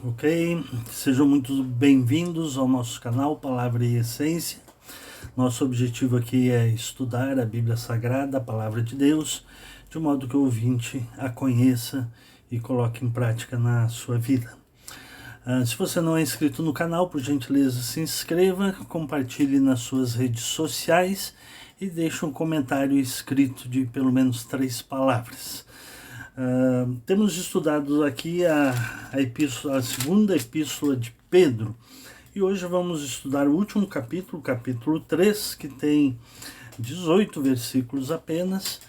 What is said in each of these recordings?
Ok? Sejam muito bem-vindos ao nosso canal Palavra e Essência. Nosso objetivo aqui é estudar a Bíblia Sagrada, a Palavra de Deus, de modo que o ouvinte a conheça e coloque em prática na sua vida. Se você não é inscrito no canal, por gentileza se inscreva, compartilhe nas suas redes sociais e deixe um comentário escrito de pelo menos 3 palavras. Temos estudado aqui a segunda epístola de Pedro, e hoje vamos estudar o último capítulo, capítulo 3, que tem 18 versículos apenas.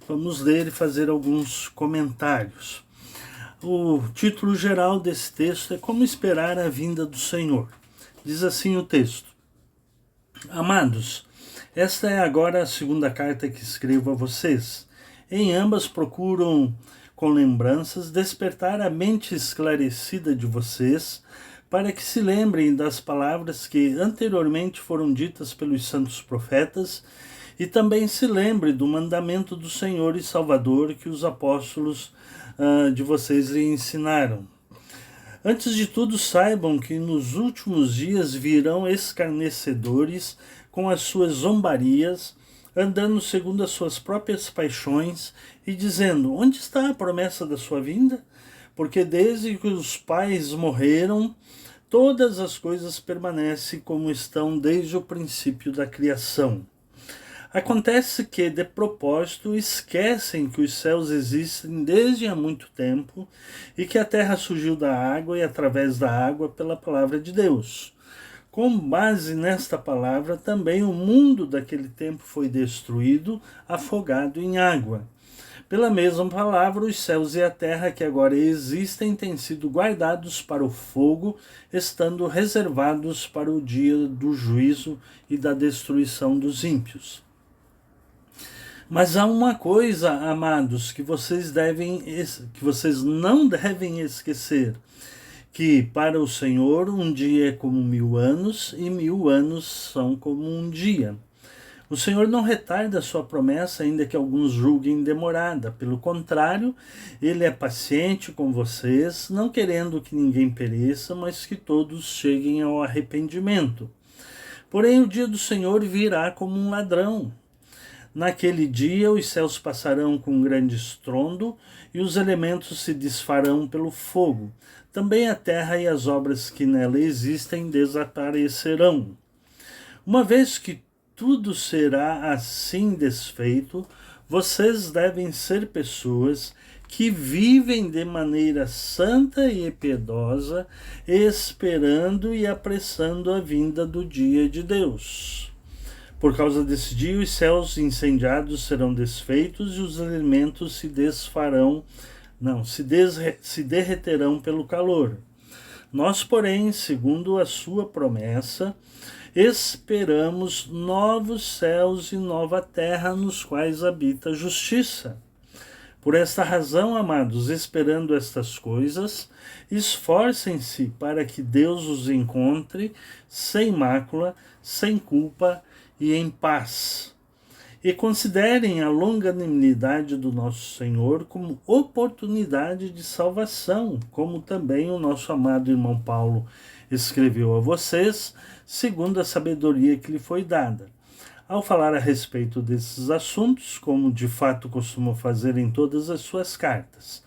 Vamos ler e fazer alguns comentários. O título geral desse texto é Como Esperar a Vinda do Senhor. Diz assim o texto: Amados, esta é agora a segunda carta que escrevo a vocês. Em ambas procuram, com lembranças, despertar a mente esclarecida de vocês, para que se lembrem das palavras que anteriormente foram ditas pelos santos profetas, e também se lembre do mandamento do Senhor e Salvador que os apóstolos de vocês lhe ensinaram. Antes de tudo, saibam que nos últimos dias virão escarnecedores com as suas zombarias, andando segundo as suas próprias paixões e dizendo: onde está a promessa da sua vinda? Porque desde que os pais morreram, todas as coisas permanecem como estão desde o princípio da criação. Acontece que, de propósito, esquecem que os céus existem desde há muito tempo e que a terra surgiu da água e através da água pela palavra de Deus. Com base nesta palavra, também o mundo daquele tempo foi destruído, afogado em água. Pela mesma palavra, os céus e a terra que agora existem têm sido guardados para o fogo, estando reservados para o dia do juízo e da destruição dos ímpios. Mas há uma coisa, amados, que vocês não devem esquecer, que para o Senhor um dia é como 1000 anos e 1000 anos são como um dia. O Senhor não retarda a sua promessa, ainda que alguns julguem demorada. Pelo contrário, Ele é paciente com vocês, não querendo que ninguém pereça, mas que todos cheguem ao arrependimento. Porém, o dia do Senhor virá como um ladrão. Naquele dia os céus passarão com um grande estrondo e os elementos se desfarão pelo fogo. Também a terra e as obras que nela existem desaparecerão. Uma vez que tudo será assim desfeito, vocês devem ser pessoas que vivem de maneira santa e piedosa, esperando e apressando a vinda do dia de Deus. Por causa desse dia, os céus incendiados serão desfeitos e os elementos se derreterão pelo calor. Nós, porém, segundo a sua promessa, esperamos novos céus e nova terra nos quais habita a justiça. Por esta razão, amados, esperando estas coisas, esforcem-se para que Deus os encontre sem mácula, sem culpa e em paz. E considerem a longanimidade do nosso Senhor como oportunidade de salvação, como também o nosso amado irmão Paulo escreveu a vocês, segundo a sabedoria que lhe foi dada. Ao falar a respeito desses assuntos, como de fato costumam fazer em todas as suas cartas,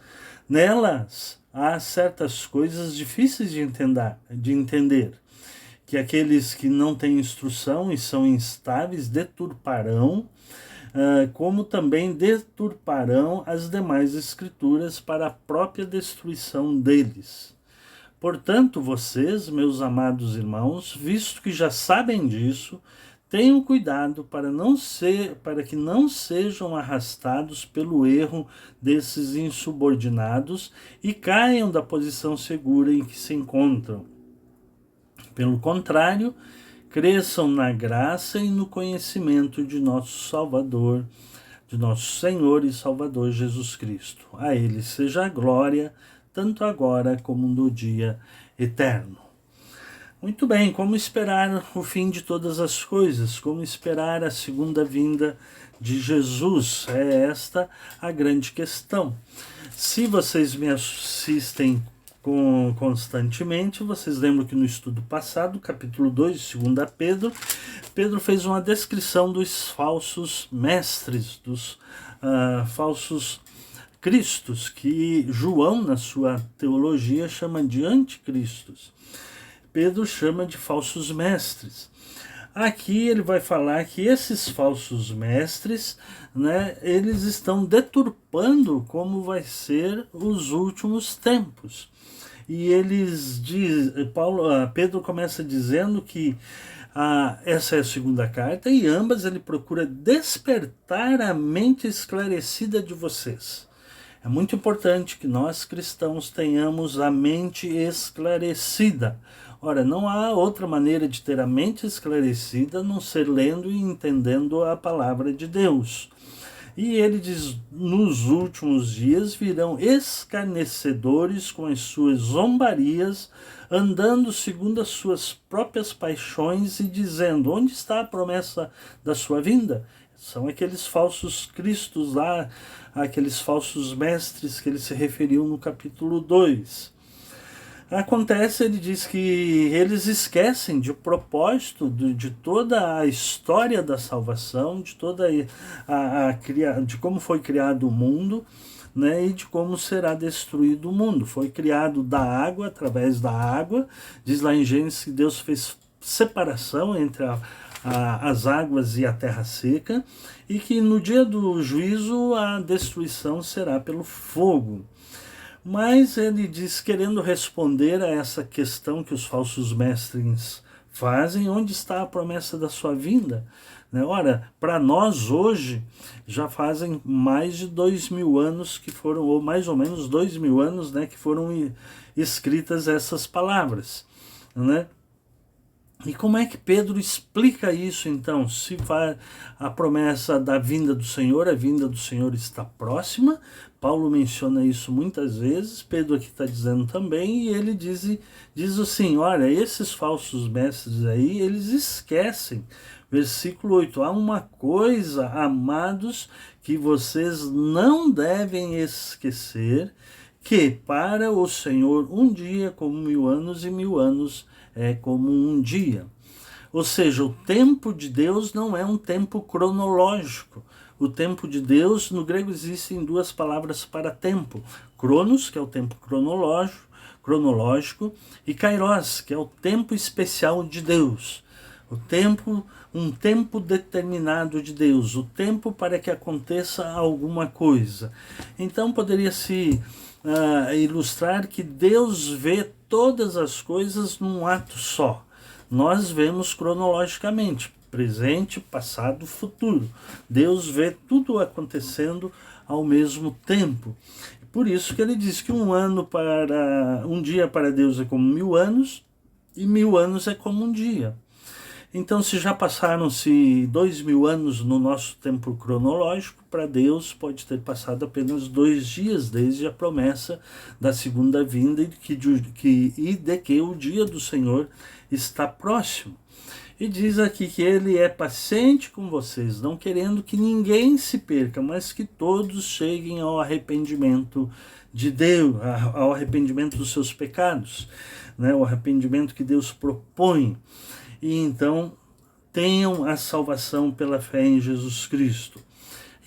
nelas há certas coisas difíceis de entender, que aqueles que não têm instrução e são instáveis deturparão, como também deturparão as demais escrituras para a própria destruição deles. Portanto, vocês, meus amados irmãos, visto que já sabem disso, tenham cuidado para que não sejam arrastados pelo erro desses insubordinados e caiam da posição segura em que se encontram. Pelo contrário, cresçam na graça e no conhecimento de nosso Salvador, de nosso Senhor e Salvador Jesus Cristo. A Ele seja a glória, tanto agora como no dia eterno. Muito bem, como esperar o fim de todas as coisas? Como esperar a segunda vinda de Jesus? É esta a grande questão. Se vocês me assistem constantemente. Vocês lembram que no estudo passado, capítulo 2 de 2 Pedro, Pedro fez uma descrição dos falsos mestres, dos falsos cristos, que João, na sua teologia, chama de anticristos. Pedro chama de falsos mestres. Aqui ele vai falar que esses falsos mestres, né, eles estão deturpando como vai ser os últimos tempos. E Pedro começa dizendo que essa é a segunda carta, e ambas ele procura despertar a mente esclarecida de vocês. É muito importante que nós cristãos tenhamos a mente esclarecida. Ora, não há outra maneira de ter a mente esclarecida a não ser lendo e entendendo a palavra de Deus. E ele diz, nos últimos dias virão escarnecedores com as suas zombarias, andando segundo as suas próprias paixões e dizendo, onde está a promessa da sua vinda? São aqueles falsos cristos lá, aqueles falsos mestres que ele se referiu no capítulo 2. Acontece, ele diz que eles esquecem de propósito de toda a história da salvação, de toda de como foi criado o mundo, né, e de como será destruído o mundo. Foi criado da água, através da água. Diz lá em Gênesis que Deus fez separação entre as águas e a terra seca, e que no dia do juízo a destruição será pelo fogo. Mas ele diz, querendo responder a essa questão que os falsos mestres fazem, onde está a promessa da sua vinda? Né? Ora, para nós hoje, já fazem mais de 2000 anos que foram, ou mais ou menos 2000 anos, né, que foram escritas essas palavras, né? E como é que Pedro explica isso, então? Se a promessa da vinda do Senhor, a vinda do Senhor está próxima. Paulo menciona isso muitas vezes, Pedro aqui está dizendo também, e ele diz assim, olha, esses falsos mestres aí, eles esquecem. Versículo 8, há uma coisa, amados, que vocês não devem esquecer, que para o Senhor um dia como 1000 anos e 1000 anos é como um dia. Ou seja, o tempo de Deus não é um tempo cronológico. O tempo de Deus, no grego existem duas palavras para tempo. Cronos, que é o tempo cronológico, e kairos, que é o tempo especial de Deus. Um tempo determinado de Deus, o tempo para que aconteça alguma coisa. Então poderia-se ilustrar que Deus vê todas as coisas num ato só. Nós vemos cronologicamente, presente, passado, futuro. Deus vê tudo acontecendo ao mesmo tempo. Por isso que ele diz que um dia para Deus é como 1000 anos, e 1000 anos é como um dia. Então, se já passaram-se 2000 anos no nosso tempo cronológico, para Deus pode ter passado apenas 2 dias desde a promessa da segunda vinda e de que o dia do Senhor está próximo. E diz aqui que ele é paciente com vocês, não querendo que ninguém se perca, mas que todos cheguem ao arrependimento de Deus, ao arrependimento dos seus pecados, né? O arrependimento que Deus propõe. E então tenham a salvação pela fé em Jesus Cristo.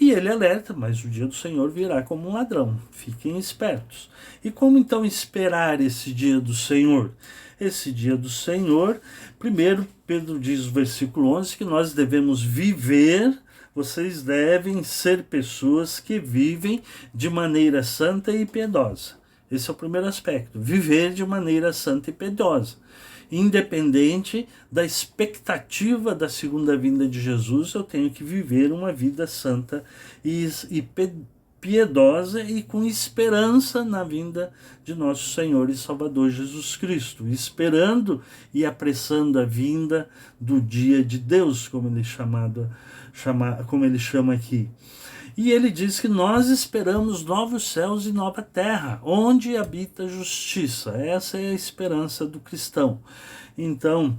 E ele alerta, mas o dia do Senhor virá como um ladrão, fiquem espertos. E como então esperar esse dia do Senhor? Esse dia do Senhor, primeiro Pedro diz no versículo 11 que nós devemos viver, vocês devem ser pessoas que vivem de maneira santa e piedosa. Esse é o primeiro aspecto, viver de maneira santa e piedosa. Independente da expectativa da segunda vinda de Jesus, eu tenho que viver uma vida santa e piedosa e com esperança na vinda de nosso Senhor e Salvador Jesus Cristo, esperando e apressando a vinda do dia de Deus, como ele chama aqui. E ele diz que nós esperamos novos céus e nova terra, onde habita a justiça. Essa é a esperança do cristão. Então,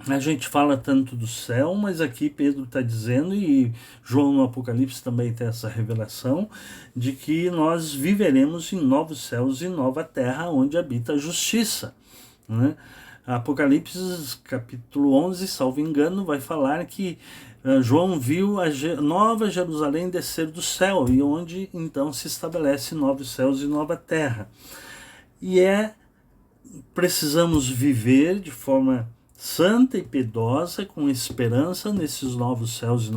A gente fala tanto do céu, mas aqui Pedro está dizendo, e João no Apocalipse também tem essa revelação, de que nós viveremos em novos céus e nova terra, onde habita a justiça, né? Apocalipse capítulo 11, salvo engano, vai falar que João viu a nova Jerusalém descer do céu, e onde então se estabelece novos céus e nova terra. E precisamos viver de forma santa e piedosa, com esperança nesses novos céus e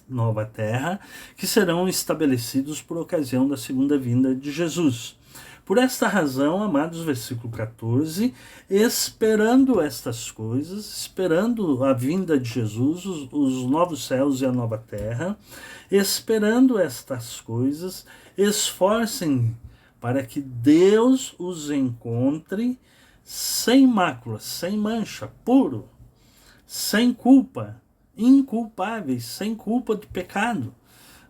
nova terra, que serão estabelecidos por ocasião da segunda vinda de Jesus. Por esta razão, amados, versículo 14, esperando estas coisas, esperando a vinda de Jesus, os novos céus e a nova terra, esperando estas coisas, esforcem para que Deus os encontre sem mácula, sem mancha, puro, sem culpa, inculpáveis, sem culpa de pecado,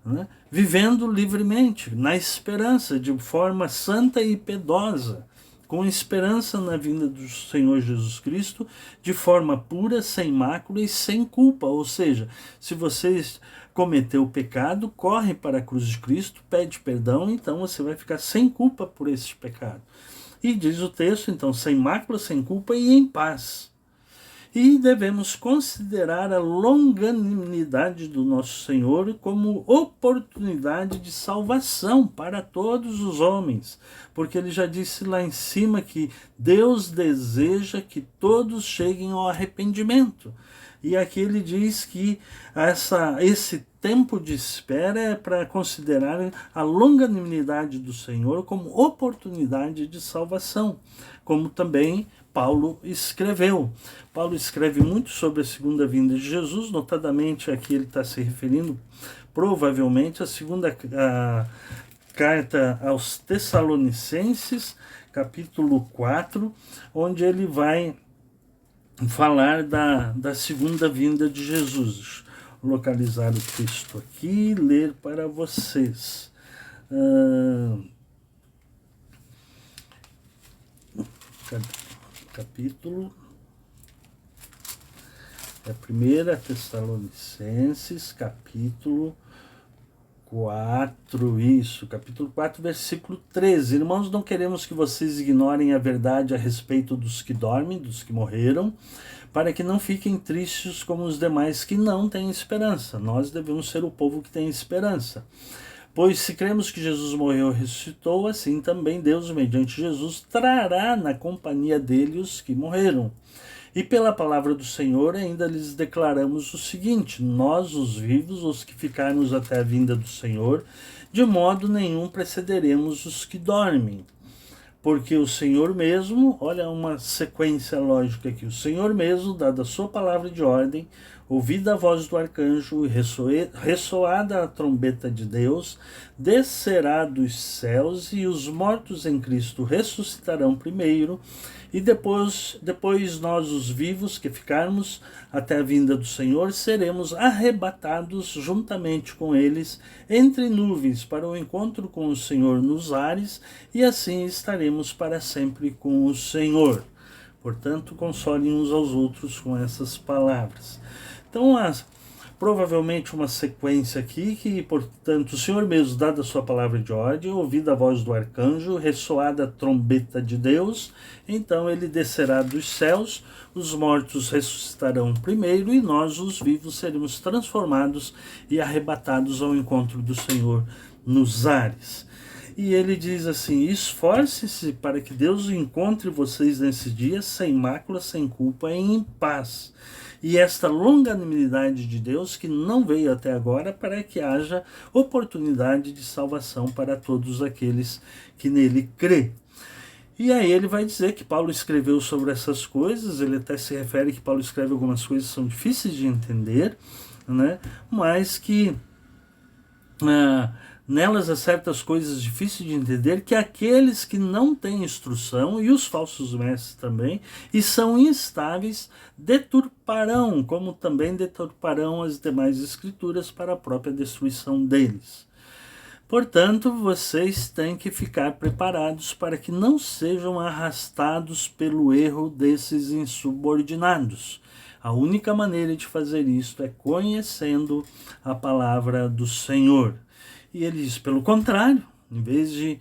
né? Vivendo livremente, na esperança, de forma santa e piedosa, com esperança na vinda do Senhor Jesus Cristo, de forma pura, sem mácula e sem culpa. Ou seja, se você cometeu o pecado, corre para a cruz de Cristo, pede perdão, então você vai ficar sem culpa por esse pecado. E diz o texto, então, sem mácula, sem culpa e em paz. E devemos considerar a longanimidade do nosso Senhor como oportunidade de salvação para todos os homens, porque ele já disse lá em cima que Deus deseja que todos cheguem ao arrependimento. E aqui ele diz que esse tempo de espera é para considerar a longanimidade do Senhor como oportunidade de salvação, como também Paulo escreveu. Paulo escreve muito sobre a segunda vinda de Jesus, notadamente aqui ele está se referindo provavelmente à segunda carta aos Tessalonicenses, capítulo 4, onde ele vai falar da segunda vinda de Jesus. Vou localizar o texto aqui e ler para vocês. Capítulo é 1 Tessalonicenses, capítulo 4, isso, capítulo 4, versículo 13. Irmãos, não queremos que vocês ignorem a verdade a respeito dos que dormem, dos que morreram, para que não fiquem tristes como os demais que não têm esperança. Nós devemos ser o povo que tem esperança. Pois se cremos que Jesus morreu e ressuscitou, assim também Deus, mediante Jesus, trará na companhia dele os que morreram. E pela palavra do Senhor ainda lhes declaramos o seguinte: nós, os vivos, os que ficarmos até a vinda do Senhor, de modo nenhum precederemos os que dormem. Porque o Senhor mesmo, olha uma sequência lógica aqui, o Senhor mesmo, dada a sua palavra de ordem, ouvida a voz do arcanjo e ressoada a trombeta de Deus, descerá dos céus e os mortos em Cristo ressuscitarão primeiro, e depois nós, os vivos que ficarmos até a vinda do Senhor, seremos arrebatados juntamente com eles entre nuvens para o encontro com o Senhor nos ares, e assim estaremos para sempre com o Senhor. Portanto, consolem uns aos outros com essas palavras. Então, provavelmente uma sequência aqui que, portanto, o Senhor mesmo, dada a sua palavra de ordem, ouvida a voz do arcanjo, ressoada a trombeta de Deus, então ele descerá dos céus, os mortos ressuscitarão primeiro e nós, os vivos, seremos transformados e arrebatados ao encontro do Senhor nos ares. E ele diz assim: esforce-se para que Deus encontre vocês nesses dias sem mácula, sem culpa e em paz. E esta longanimidade de Deus que não veio até agora, para que haja oportunidade de salvação para todos aqueles que nele crê. E aí ele vai dizer que Paulo escreveu sobre essas coisas, ele até se refere que Paulo escreve algumas coisas que são difíceis de entender, né? Mas que nelas há certas coisas difíceis de entender, que aqueles que não têm instrução, e os falsos mestres também, e são instáveis, deturparão, como também deturparão as demais escrituras para a própria destruição deles. Portanto, vocês têm que ficar preparados para que não sejam arrastados pelo erro desses insubordinados. A única maneira de fazer isto é conhecendo a palavra do Senhor. E ele diz, pelo contrário, em vez de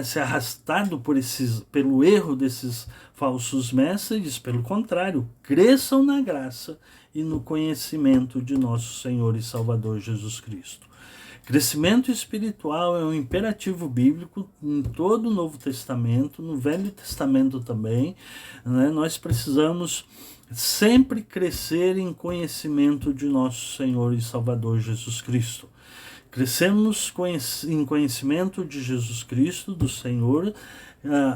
ser arrastado pelo erro desses falsos mestres, pelo contrário, cresçam na graça e no conhecimento de nosso Senhor e Salvador Jesus Cristo. Crescimento espiritual é um imperativo bíblico em todo o Novo Testamento, no Velho Testamento também. Nós precisamos sempre crescer em conhecimento de nosso Senhor e Salvador Jesus Cristo. Crescemos em conhecimento de Jesus Cristo, do Senhor,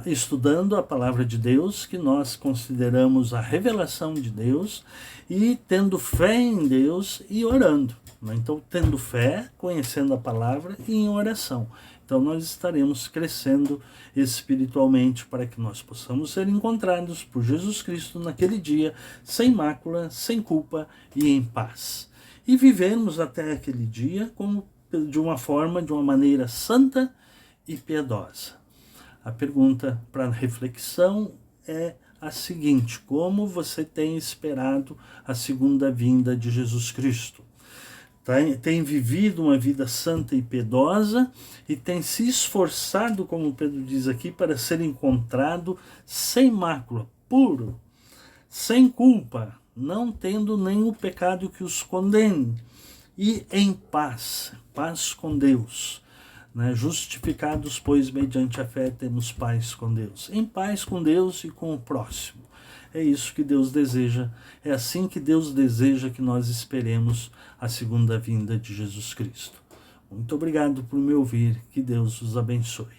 estudando a palavra de Deus, que nós consideramos a revelação de Deus, e tendo fé em Deus e orando. Então, tendo fé, conhecendo a palavra e em oração. Então, nós estaremos crescendo espiritualmente para que nós possamos ser encontrados por Jesus Cristo naquele dia, sem mácula, sem culpa e em paz. E vivemos até aquele dia de uma maneira santa e piedosa. A pergunta para reflexão é a seguinte: como você tem esperado a segunda vinda de Jesus Cristo? Tem vivido uma vida santa e piedosa e tem se esforçado, como Pedro diz aqui, para ser encontrado sem mácula, puro, sem culpa, não tendo nenhum pecado que os condene, e em paz com Deus. Justificados, pois, mediante a fé, temos paz com Deus. Em paz com Deus e com o próximo. É isso que Deus deseja. É assim que Deus deseja que nós esperemos a segunda vinda de Jesus Cristo. Muito obrigado por me ouvir. Que Deus os abençoe.